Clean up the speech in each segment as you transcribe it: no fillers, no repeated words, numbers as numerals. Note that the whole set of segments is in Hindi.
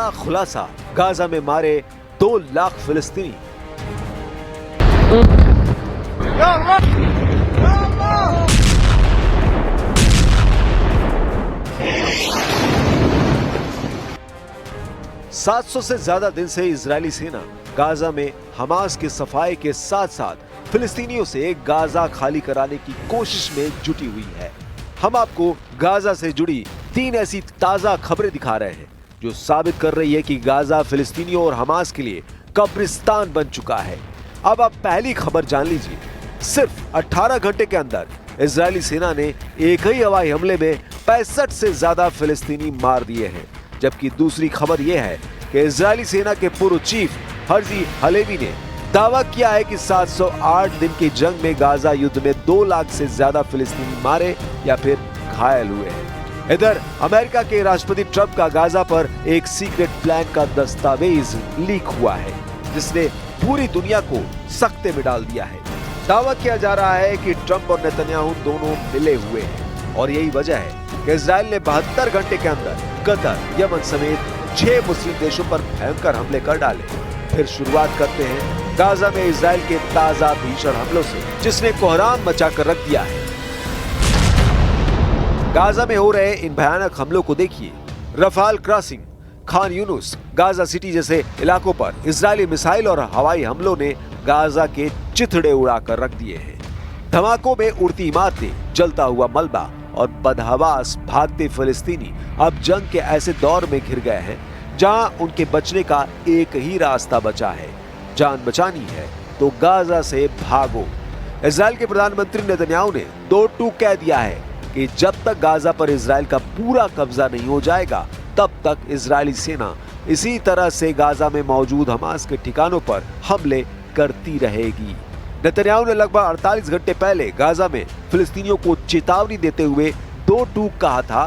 बड़ा खुलासा, गाजा में मारे 2 लाख फिलिस्तीनी। 700 से ज्यादा दिन से इजरायली सेना गाजा में हमास के सफाई के साथ साथ फिलिस्तीनियों से गाजा खाली कराने की कोशिश में जुटी हुई है। हम आपको गाजा से जुड़ी 3 ऐसी ताजा खबरें दिखा रहे हैं जो साबित कर रही है कि गाजा फिलिस्तीनियों और हमास के लिए कब्रिस्तान बन चुका है। अब आप पहली खबर जान लीजिए। सिर्फ 18 घंटे के अंदर इजरायली सेना ने एक ही हवाई हमले में 65 से ज्यादा फिलिस्तीनी मार दिए हैं। जबकि दूसरी खबर यह है कि इजरायली सेना के पूर्व चीफ हर्जी हलेवी ने दावा किया है कि 708 दिन की जंग में गाजा युद्ध में 2 लाख से ज्यादा फिलिस्तीनी मारे या फिर घायल हुए हैं। इधर अमेरिका के राष्ट्रपति ट्रंप का गाजा पर एक सीक्रेट प्लान का दस्तावेज लीक हुआ है जिसने पूरी दुनिया को सख्ते में डाल दिया है। दावा किया जा रहा है कि ट्रंप और नेतन्याहू दोनों मिले हुए हैं और यही वजह है कि इजराइल ने 72 घंटे के अंदर कतर, यमन समेत 6 मुस्लिम देशों पर भयंकर हमले कर डाले। फिर शुरुआत करते हैं गाजा में इजराइल के ताजा भीषण हमलों से, जिसने कोहराम मचाकर रख दिया है। गाजा में हो रहे इन भयानक हमलों को देखिए। Rafale crossing, Khan Yunus, Gaza city जैसे इलाकों पर इजरायली मिसाइल और हवाई हमलों ने गाजा के चिथड़े उड़ाकर रख दिए हैं। धमाकों में उड़ती इमारतें, जलता हुआ मलबा और बदहवास भागते फिलिस्तीनी अब जंग के ऐसे दौर में घिर गए हैं जहां उनके बचने का एक ही रास्ता बचा है। जान बचानी है तो गाजा से भागो। इजराइल के प्रधानमंत्री नेतन्याहू ने 2 टूक कह दिया है कि जब तक गाजा पर इजराइल का पूरा कब्जा नहीं हो जाएगा तब तक इजरायली सेना इसी तरह से गाजा में मौजूद हमास के ठिकानों पर हमले करती रहेगी। नेतन्याहू ने लगभग 48 घंटे पहले गाजा में फिलिस्तीनियों को चेतावनी देते हुए 2 टूक कहा था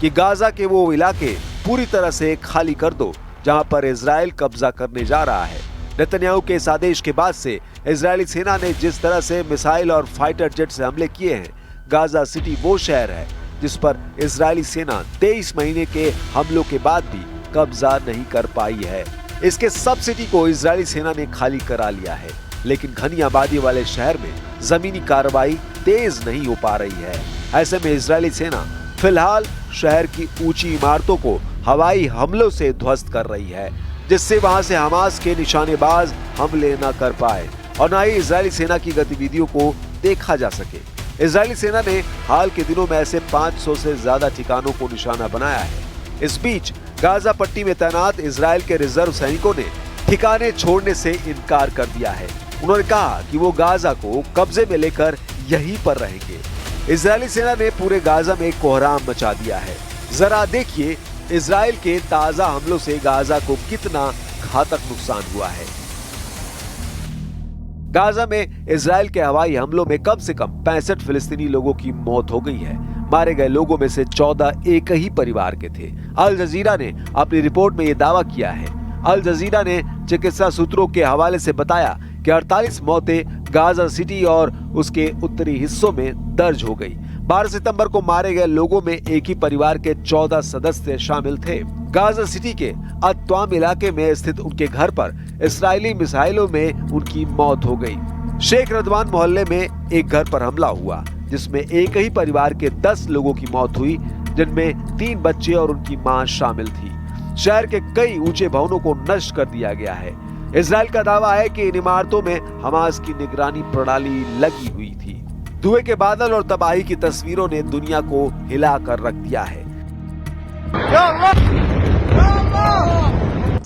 कि गाजा के वो इलाके पूरी तरह से खाली कर दो जहां पर इजराइल कब्जा करने जा रहा है। नेतन्याहू के इस आदेश के बाद से इजरायली सेना ने जिस तरह से मिसाइल और फाइटर जेट से हमले किए हैं, गाजा सिटी वो शहर है जिस पर इजरायली सेना 23 महीने के हमलों के बाद भी कब्जा नहीं कर पाई है। इसके सब सिटी को इजरायली सेना ने खाली करा लिया है, लेकिन घनी आबादी वाले शहर में जमीनी कार्रवाई तेज नहीं हो पा रही है। ऐसे में इजरायली सेना फिलहाल शहर की ऊंची इमारतों को हवाई हमलों से ध्वस्त कर रही है, जिससे वहां से हमास के निशानेबाज हमले न कर पाए और न ही इजरायली सेना की गतिविधियों को देखा जा सके। इजरायली सेना ने हाल के दिनों में ऐसे 500 से ज्यादा ठिकानों को निशाना बनाया है। इस बीच गाजा पट्टी में तैनात इजराइल के रिजर्व सैनिकों ने ठिकाने छोड़ने से इनकार कर दिया है। उन्होंने कहा कि वो गाजा को कब्जे में लेकर यहीं पर रहेंगे। इजरायली सेना ने पूरे गाजा में कोहराम मचा दिया है। जरा देखिए इजराइल के ताजा हमलों से गाजा को कितना घातक नुकसान हुआ है। गाजा में इजराइल के हवाई हमलों में कम से कम 65 फिलिस्तीनी लोगों की मौत हो गई है। मारे गए लोगों में से 14 एक ही परिवार के थे। अल जजीरा ने अपनी रिपोर्ट में यह दावा किया है। अल जजीरा ने चिकित्सा सूत्रों के हवाले से बताया कि 48 मौतें गाजा सिटी और उसके उत्तरी हिस्सों में दर्ज हो गई। 12 सितंबर को मारे गए लोगों में एक ही परिवार के 14 सदस्य शामिल थे। गाजा सिटी के अत्वाम इलाके में स्थित उनके घर पर इस्राएली मिसाइलों में उनकी मौत हो गई। शेख रदवान मोहल्ले में एक घर पर हमला हुआ जिसमें एक ही परिवार के 10 लोगों की मौत हुई, जिनमें 3 बच्चे और उनकी मां शामिल थी। शहर के कई ऊंचे भवनों को नष्ट कर दिया गया है। इजराइल का दावा है कि इन इमारतों में हमास की निगरानी प्रणाली लगी हुई थी। धुएं के बादल और तबाही की तस्वीरों ने दुनिया को हिला कर रख दिया है।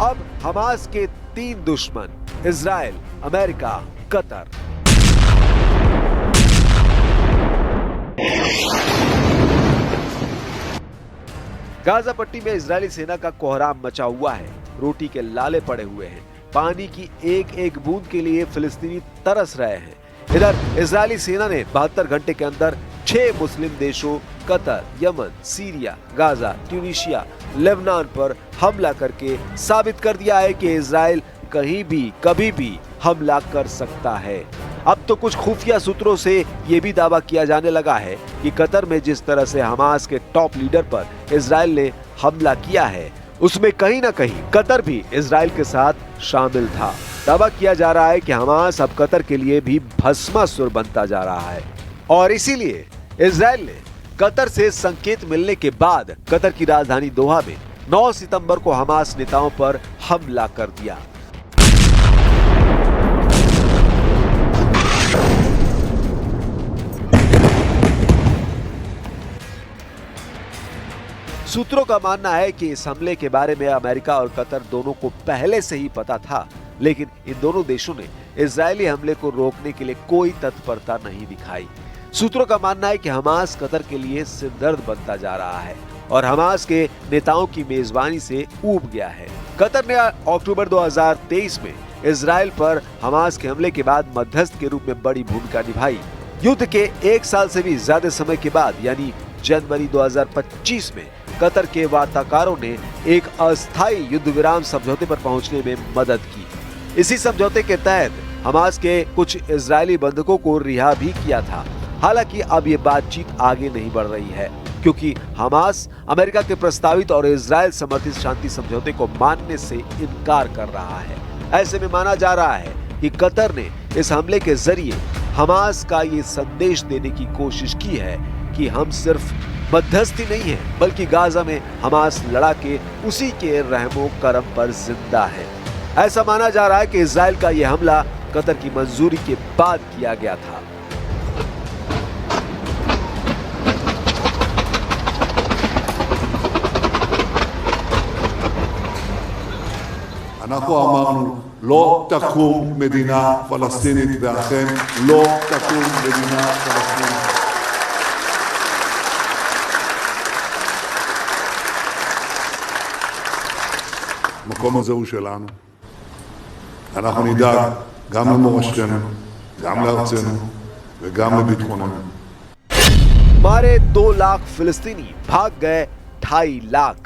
अब हमास के 3 दुश्मन इजराइल, अमेरिका, कतर। गाजा पट्टी में इजरायली सेना का कोहराम मचा हुआ है। रोटी के लाले पड़े हुए हैं। पानी की एक एक बूंद के लिए फिलिस्तीनी तरस रहे हैं। इधर इजरायली सेना ने 72 घंटे के अंदर 6 मुस्लिम देशों Qatar, Yemen, Syria, Gaza, Tunisia, Lebanon पर हमला करके साबित कर दिया है कि इजराइल कहीं भी कभी भी हमला कर सकता है। अब तो कुछ खुफिया सूत्रों से ये भी दावा किया जाने लगा है कि कतर में जिस तरह से हमास के टॉप लीडर पर इजराइल ने हमला किया है, उसमें कहीं ना कहीं कतर भी इजराइल के साथ शामिल था। दावा किया जा रहा है कि हमास अब कतर के लिए भी भस्मासुर बनता जा रहा है और इसीलिए इजराइल ने कतर से संकेत मिलने के बाद कतर की राजधानी दोहा में 9 सितंबर को हमास नेताओं पर हमला कर दिया। सूत्रों का मानना है कि इस हमले के बारे में अमेरिका और कतर दोनों को पहले से ही पता था, लेकिन इन दोनों देशों ने इजरायली हमले को रोकने के लिए कोई तत्परता नहीं दिखाई। सूत्रों का मानना है कि हमास कतर के लिए सिरदर्द बनता जा रहा है और हमास के नेताओं की मेजबानी से ऊब गया है। कतर ने अक्टूबर 2023 में इजराइल पर हमास के हमले के बाद मध्यस्थ के रूप में बड़ी भूमिका निभाई। युद्ध के 1 साल से भी ज्यादा समय के बाद यानी जनवरी 2025 में कतर के वार्ताकारों ने एक अस्थायी युद्ध विराम समझौते पर पहुंचने में मदद की। इसी समझौते के तहत हमास के कुछ इजरायली बंधकों को रिहा भी किया था। हालांकि अब ये बातचीत आगे नहीं बढ़ रही है क्योंकि हमास अमेरिका के प्रस्तावित और इजरायल समर्थित शांति समझौते को मानने से इनकार कर रहा है। ऐसे में माना जा रहा है कि कतर ने इस हमले के जरिए हमास का ये संदेश देने की कोशिश की है कि हम सिर्फ मध्यस्थी नहीं है बल्कि गाजा में हमास लड़ा के उसी के रहमो करम पर जिंदा है। ऐसा माना जा रहा है कि इजराइल का यह हमला कतर की मंजूरी के बाद किया गया था। אנחנו אמרנו לא תקום מדינה פלסטינית ואכן לא תקום מדינה פלסטינית. המקום הזה הוא שלנו. אנחנו נדאג גם למורשתנו, גם לארצנו וגם לביטחוננו. मारे 2 लाख फिलिस्तीनी, भाग गए 2.5 लाख।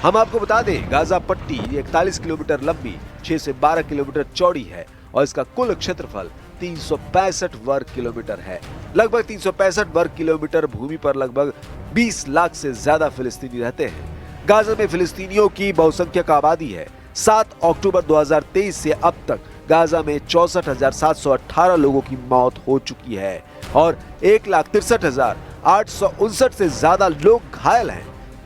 हम आपको बता दें गाजा पट्टी 41 किलोमीटर लंबी, 6 से 12 किलोमीटर चौड़ी है और इसका कुल क्षेत्रफल 365 वर्ग किलोमीटर है। लगभग 365 वर्ग किलोमीटर भूमि पर लगभग 20 लाख से ज्यादा फिलिस्तीनी रहते हैं। गाजा में फिलिस्तीनियों की बहुसंख्यक आबादी है। 7 अक्टूबर 2023 से अब तक गाजा में 64,718 लोगों की मौत हो चुकी है और 1,63,859 से ज्यादा लोग घायल हैं।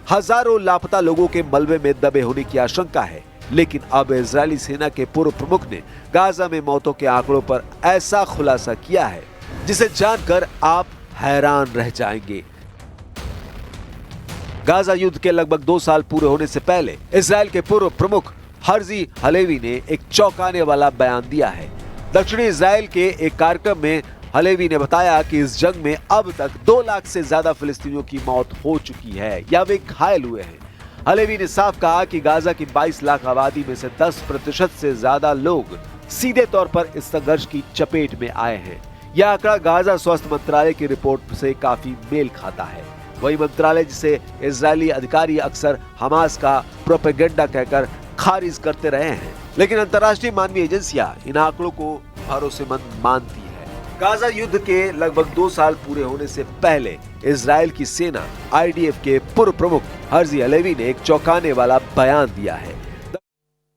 हजारों लापता लोगों के मलबे में दबे होने की आशंका है, लेकिन अब इजरायली सेना के पूर्व प्रमुख ने गाजा में मौतों के आंकड़ों पर ऐसा खुलासा किया है जिसे जानकर आप हैरान रह जाएंगे। गाजा युद्ध के लगभग 2 साल पूरे होने से पहले इजरायल के पूर्व प्रमुख हर्जी हलेवी ने एक चौंकाने वाला बयान दिया है। दक्षिणी इजरायल के एक कार्यक्रम में हलेवी ने बताया कि इस जंग में अब तक 2 लाख से ज्यादा फिलिस्तीनियों की मौत हो चुकी है या वे घायल हुए हैं। हलेवी ने साफ कहा कि गाजा की 22 लाख आबादी में से 10% से ज्यादा लोग सीधे तौर पर इस संघर्ष की चपेट में आए हैं। यह आंकड़ा गाजा स्वास्थ्य मंत्रालय की रिपोर्ट से काफी मेल खाता है। वही मंत्रालय जिसे इजरायली अधिकारी अक्सर हमास का प्रोपेगेंडा कहकर खारिज करते रहे हैं, लेकिन अंतर्राष्ट्रीय मानवीय एजेंसियां इन आंकड़ों को भरोसेमंद मानती है। गाजा युद्ध के लगभग 2 साल पूरे होने से पहले इजरायल की सेना IDF के पूर्व प्रमुख हर्जी हलेवी ने एक चौंकाने वाला बयान दिया है।